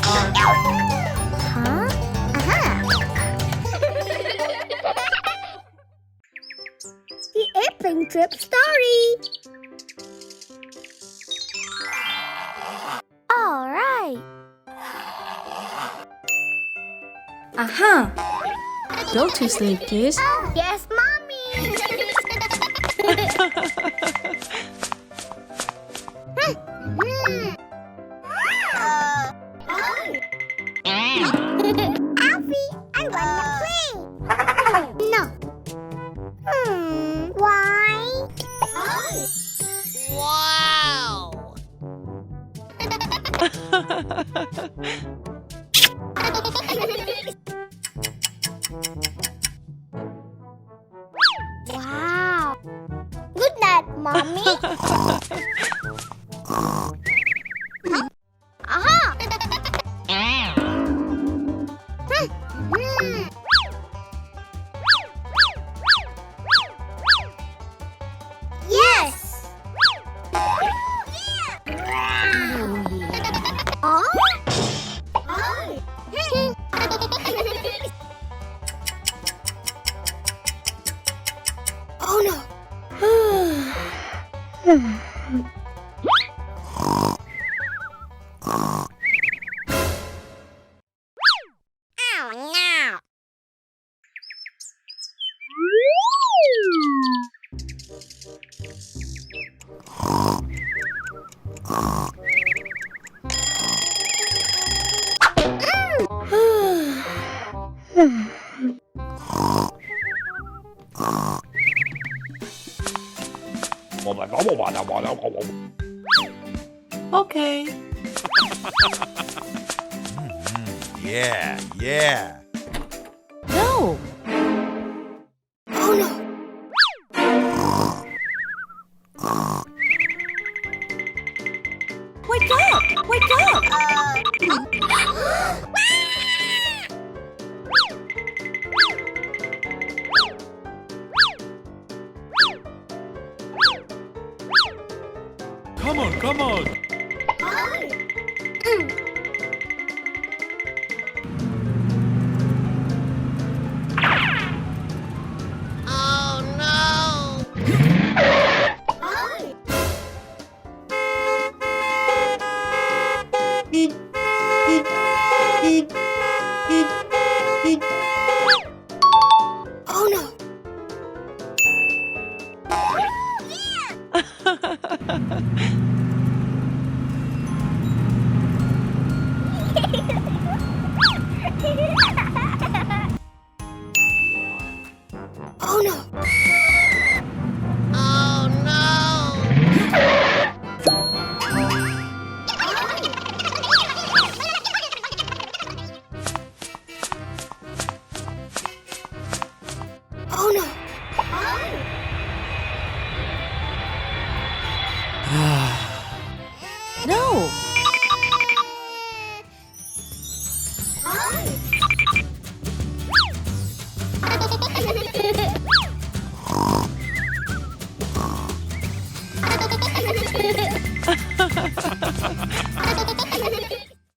Huh? Aha! The airplane trip story. All right. Aha! Go to sleep, kids. Yes, mommy. Affee, I wanna play. No. Why? Wow! Wow. Good night, mommy. Aha! Yes! Oh? Oh no! Oh no! Okay. Yeah, yeah. No! Oh no! Wake up! Wake up! Come on, come on. Oh no! Oh no! Oh no! Oh no! Oh no!